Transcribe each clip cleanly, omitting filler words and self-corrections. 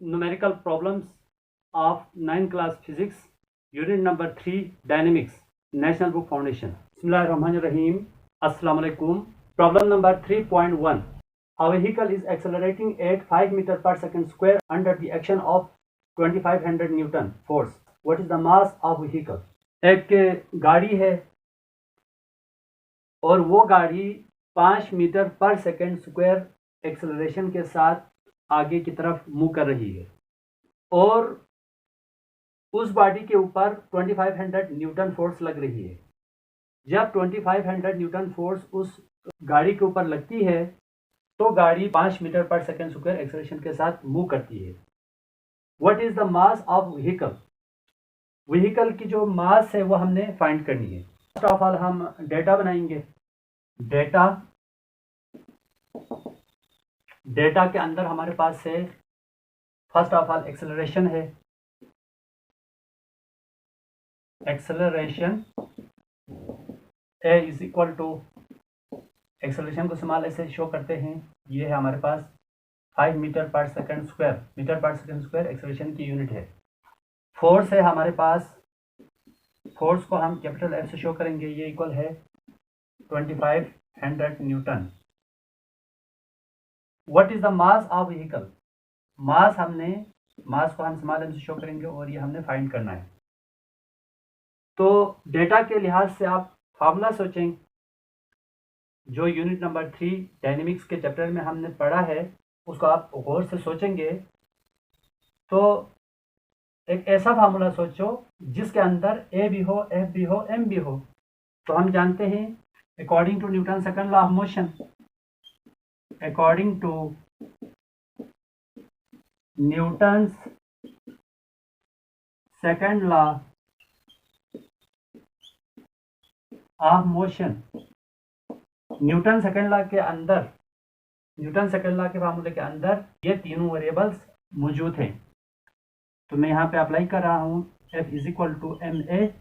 numerical problems of 9th class physics, unit number 3, dynamics, National Book Foundation. Bismillahirrahmanirrahim. Assalamu alaikum. Problem number 3.1. A vehicle is accelerating at 5 meter per second square under the action of 2500 Newton force. What is the mass of vehicle? एक गाड़ी है और वो गाड़ी 5 meter per second square acceleration के साथ आगे की तरफ मूव कर रही है और उस बॉडी के ऊपर 2500 न्यूटन फोर्स लग रही है। जब 2500 न्यूटन फोर्स उस गाड़ी के ऊपर लगती है तो गाड़ी 5 meter per second square acceleration के साथ मूव करती है। What is the mass of vehicle? Vehicle की जो मास है वो हमने फाइंड करनी है। फर्स्ट ऑफ ऑल हम डेटा बनाएंगे। डेटा के अंदर हमारे पास है फर्स्ट ऑफ ऑल एक्सेलरेशन है। Acceleration a is equal to, acceleration को स्मॉल ऐसे शो करते हैं, ये है हमारे पास 5 meter per second square. Meter per second square acceleration की यूनिट है। फोर्स है हमारे पास, फोर्स को हम कैपिटल एफ से शो करेंगे, ये इक्वल है 2500 newton. What is the mass of vehicle? Mass को हम स्मॉल एम से शो करेंगे और ये हमने फाइंड करना है। तो डेटा के लिहाज से आप फार्मूला सोचें जो यूनिट नंबर 3 डायनेमिक्स के चैप्टर में हमने पढ़ा है, उसको आप गौर से सोचेंगे तो एक ऐसा फार्मूला सोचो जिसके अंदर ए भी हो, एफ भी हो, एम भी हो। तो हम जानते हैं according to Newton second law of motion, according to Newton's second law of motion, Newton second law के फार्मूले के अंदर ये तीनों वेरिएबल्स मौजूद हैं। तो मैं यहाँ पे अप्लाई कर रहा हूँ F is equal to m a,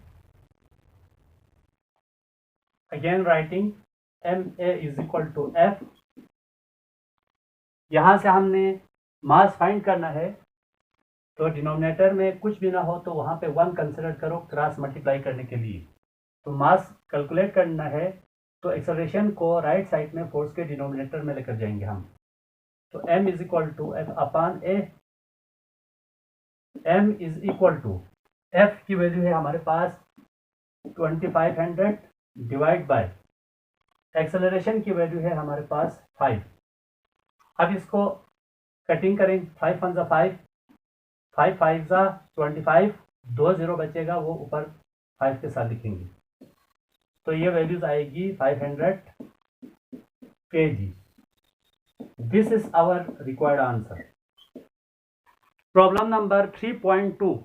again writing m a is equal to F. यहाँ से हमने मास फाइंड करना है तो डिनोमिनेटर में कुछ भी ना हो तो वहाँ पे 1 कंसिडर करो क्रॉस मल्टीप्लाई करने के लिए। तो मास कैलकुलेट करना है तो एक्सेलरेशन को राइट साइड में फोर्स के डिनोमिनेटर में लेकर जाएंगे हम। तो m is equal to F upon a, m is equal to f की वैल्यू है हमारे पास 2500 डिवाइड बाय एक्सेलरेशन की वैल्यू है हमारे पास 5। अब इसको कटिंग करें, 5 1 5, 5 5 25, 2 0 बचेगा, वो ऊपर 5 के साथ लिखेंगे तो ये वैल्यूज आएगी 500 kg। This is our required answer. Problem number 3.2.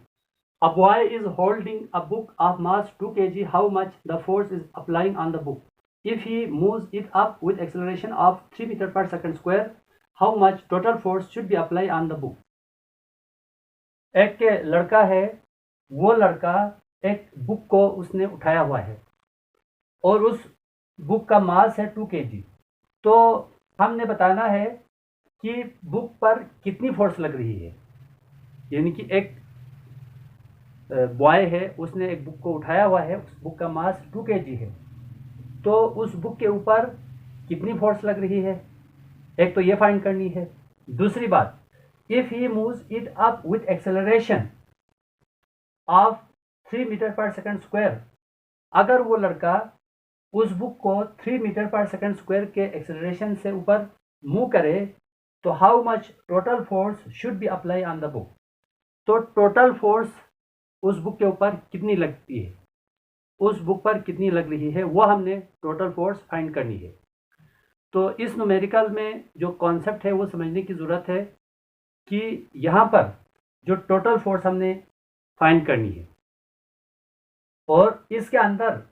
A boy is holding a book of mass 2 kg. How much the force is applying on the book? If he moves it up with acceleration of 3 meter per second square, how much total force should be applied on the book? एक लड़का है, वो लड़का एक book को उसने उठाया हुआ है और उस बुक का मास है 2 kg। तो हमने बताना है कि बुक पर कितनी फोर्स लग रही है। यानी कि एक बॉय है, उसने एक बुक को उठाया हुआ है, उस बुक का मास 2 kg है, तो उस बुक के ऊपर कितनी फोर्स लग रही है, एक तो ये फाइंड करनी है। दूसरी बात, if he moves it up with acceleration of 3 metre per second square, अगर वो लड़का उस बुक को 3 मीटर पर सेकेंड स्क्वायर के एक्सेलरेशन से ऊपर मूव करे तो how much total force should be apply on the book? तो टोटल फोर्स उस बुक के ऊपर कितनी लगती है, उस बुक पर कितनी लग रही है, वो हमने टोटल फोर्स फाइंड करनी है। तो इस न्यूमेरिकल में जो कॉन्सेप्ट है वो समझने की ज़रूरत है कि यहाँ पर जो टोटल फोर्स हमने फाइंड करनी है और इसके अंदर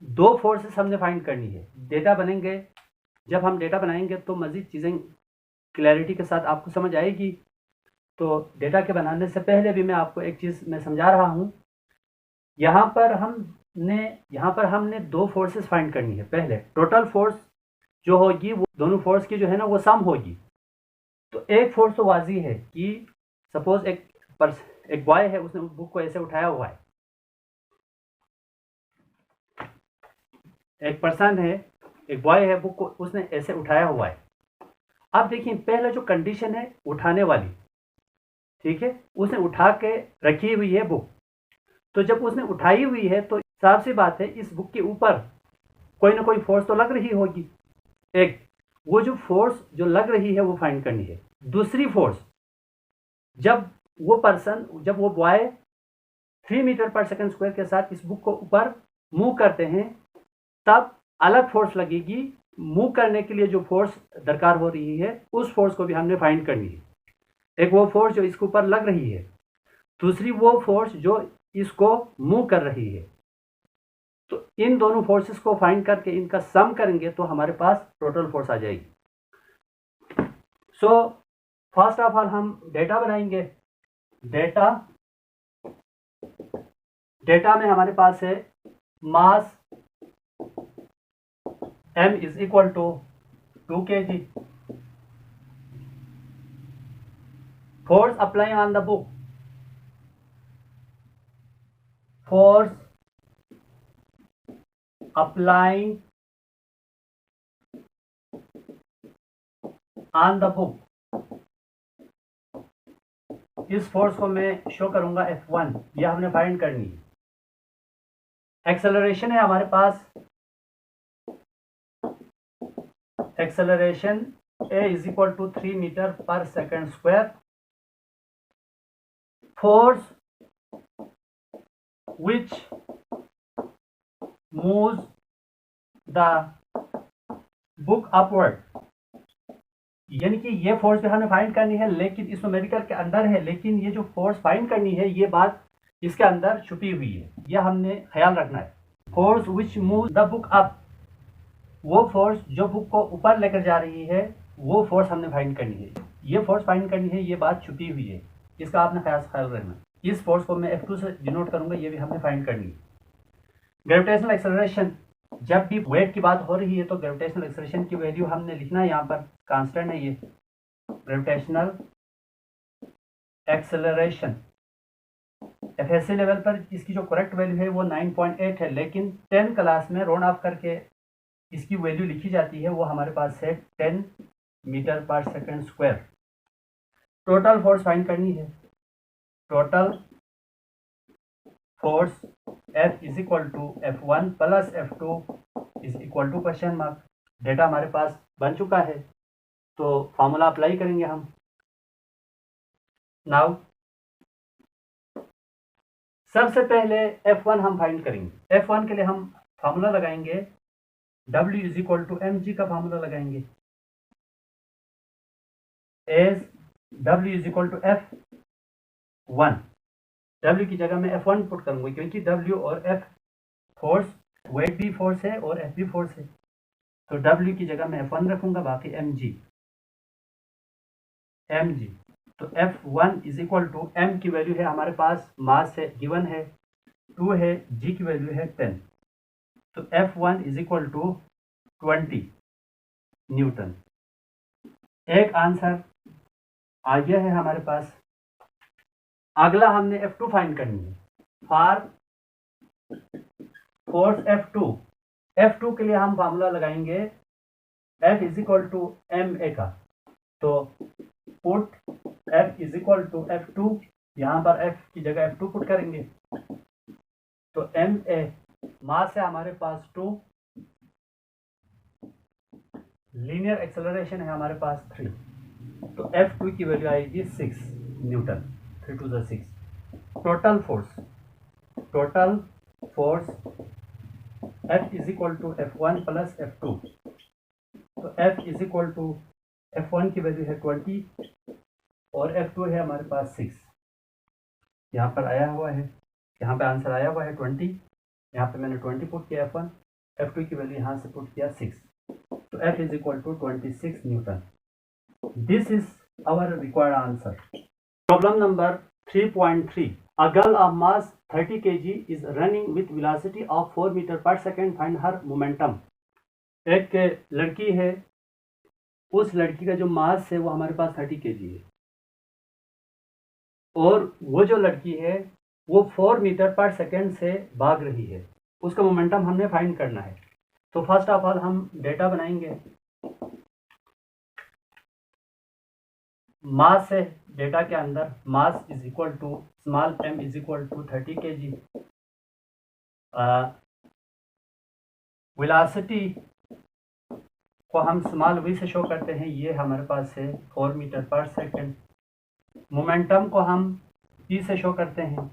2 फोर्सेस हमने फाइंड करनी है। डेटा बनेंगे, जब हम डेटा बनाएंगे तो मज़ीद चीज़ें क्लैरिटी के साथ आपको समझ आएगी। तो डेटा के बनाने से पहले भी मैं आपको एक चीज़ मैं समझा रहा हूँ। यहाँ पर हमने 2 फोर्सेस फाइंड करनी है। पहले टोटल फोर्स जो होगी वो दोनों फोर्स की जो है ना वो सम होगी। तो एक फोर्स तो वाजी है कि सपोज एक बॉय है, उसने बुक को ऐसे उठाया हुआ है, एक पर्सन है, एक बॉय है, बुक को उसने ऐसे उठाया हुआ है। अब देखिए पहला जो कंडीशन है उठाने वाली, ठीक है, उसने उठा के रखी हुई है बुक। तो जब उसने उठाई हुई है तो साफ सी बात है इस बुक के ऊपर कोई ना कोई फोर्स तो लग रही होगी। एक वो जो फोर्स जो लग रही है वो फाइंड करनी है। दूसरी फोर्स, जब वो boy 3 metre per second square के साथ इस बुक को ऊपर मूव करते हैं, तब अलग फोर्स लगेगी। मूव करने के लिए जो फोर्स दरकार हो रही है उस फोर्स को भी हमने फाइंड करनी है। एक वो फोर्स जो इसके ऊपर लग रही है, दूसरी वो फोर्स जो इसको मूव कर रही है। तो इन दोनों फोर्सेस को फाइंड करके इनका सम करेंगे तो हमारे पास टोटल फोर्स आ जाएगी। सो फर्स्ट ऑफ ऑल हम डेटा बनाएंगे। डेटा में हमारे पास है mass m is equal to 2 kg, force applying on the book, force applying on the book, इस फोर्स को मैं शो करूंगा F1, यह हमने फाइंड करनी है। एक्सेलरेशन है हमारे पास, acceleration a is equal to 3 metre per second square. Force which moves the book upward, यानी कि ये फोर्स भी हमें फाइंड करनी है, लेकिन इस न्यूमेरिकल के अंदर है, लेकिन ये जो फोर्स फाइंड करनी है ये बात इसके अंदर छुपी हुई है, यह हमने ख्याल रखना है। Force which move the book up, वो फोर्स जो बुक को ऊपर लेकर जा रही है वो फोर्स हमने फाइंड करनी है। ये फोर्स फाइंड करनी है, ये बात छुपी हुई है, इसका आपने ख्याल रखना। इस फोर्स को मैं F2 से डिनोट करूंगा, ये भी हमने फाइंड करनी है। ग्रेविटेशनल एक्सेलरेशन, जब भी वेट की बात हो रही है तो ग्रेविटेशनल एक्सेलरेशन की वैल्यू हमने लिखना है, यहाँ पर कांस्टेंट है ये ग्रेविटेशनल एक्सेलरेशन। FSC लेवल पर इसकी जो करेक्ट वैल्यू है वो 9.8 है, लेकिन 10 क्लास में राउंड ऑफ करके इसकी वैल्यू लिखी जाती है, वो हमारे पास है 10 meter per second square. Total force find करनी है। Total force F is equal to F1 plus F2 is equal to question mark. Data हमारे पास बन चुका है, तो फॉर्मूला अप्लाई करेंगे हम। नाउ सबसे पहले F1 हम फाइंड करेंगे। F1 के लिए हम फॉर्मूला लगाएंगे, W is equal to mg का फॉर्मूला लगाएंगे, as W is equal to F1। W की जगह मैं F1 पुट करूंगा, क्योंकि W और F फोर्स, वेट भी फोर्स है और F भी फोर्स है, तो W की जगह मैं F1 रखूंगा, बाकी mg। तो F1 is equal to m की वैल्यू है हमारे पास, मास है गिवन है 2 है, g की वैल्यू है 10, तो F1 is equal to 20 newton. एक आंसर आ गया है हमारे पास। अगला हमने F2 फाइंड करनी है। फॉर फोर्स F2 के लिए हम फार्मूला लगाएंगे F is equal to ma का, तो put F is equal to F2, यहाँ पर F की जगह F2 पुट करेंगे, तो ma मास है हमारे पास 2, लीनियर एक्सेलरेशन है हमारे पास 3, तो F2 की वैल्यू आएगी 6 newton, 3 to the 6। Total force F is equal to F1 plus F2, तो F is equal to F1 की वैल्यू है 20 और F2 है हमारे पास 6। यहाँ पर आया हुआ है, यहाँ पे आंसर आया हुआ है 20, यहाँ पे मैंने 20 पुट किया F1, F2 की वैल्यू यहाँ से पुट किया 6, तो F is equal to 26 newton. This is our required answer. Problem number 3.3, a girl of mass 30 kg is running with velocity of 4 meter per second, find her momentum। एक लड़की है, उस लड़की का जो मास है वो हमारे पास 30 kg है, और वो जो लड़की है वो 4 मीटर पर सेकेंड से भाग रही है, उसका मोमेंटम हमने फाइंड करना है। तो फर्स्ट ऑफ ऑल हम डेटा बनाएंगे। मास है डेटा के अंदर, mass is equal to small m is equal to 30 kg। Velocity को हम स्मॉल v से शो करते हैं, ये हमारे पास है 4 मीटर पर सेकेंड। मोमेंटम को हम p से शो करते हैं,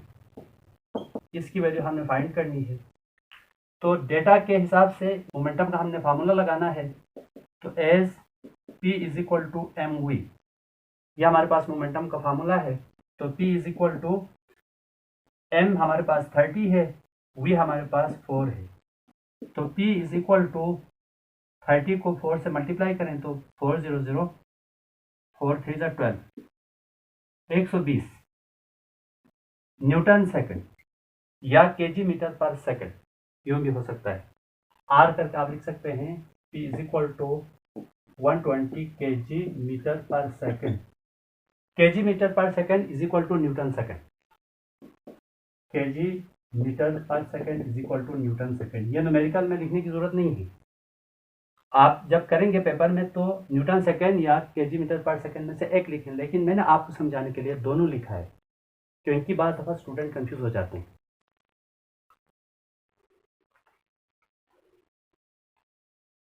इसकी वैल्यू हमने फाइंड करनी है। तो डेटा के हिसाब से मोमेंटम का हमने फार्मूला लगाना है। तो as p is equal to m v, यह हमारे पास मोमेंटम का फार्मूला है। तो p is equal to m हमारे पास 30 है, v हमारे पास 4 है। तो p इज इक्वल टू 30 को 4 से मल्टीप्लाई करें तो 400, 4 3 12, 120 न्यूटन सेकंड या केजी मीटर पर सेकंड, यूँ भी हो सकता है। आर करके आप लिख सकते हैं p is equal to 120 KG metre per second. KG metre per second is equal to Newton second. KG metre per second is equal to Newton second. ये न्यूमेरिकल में लिखने की जरूरत नहीं है, आप जब करेंगे पेपर में तो न्यूटन सेकंड या केजी मीटर पर सेकंड में से एक लिखें, लेकिन मैंने आपको समझाने के लिए दोनों लिखा है, क्योंकि बार दफ़ा स्टूडेंट कंफ्यूज हो जाते हैं।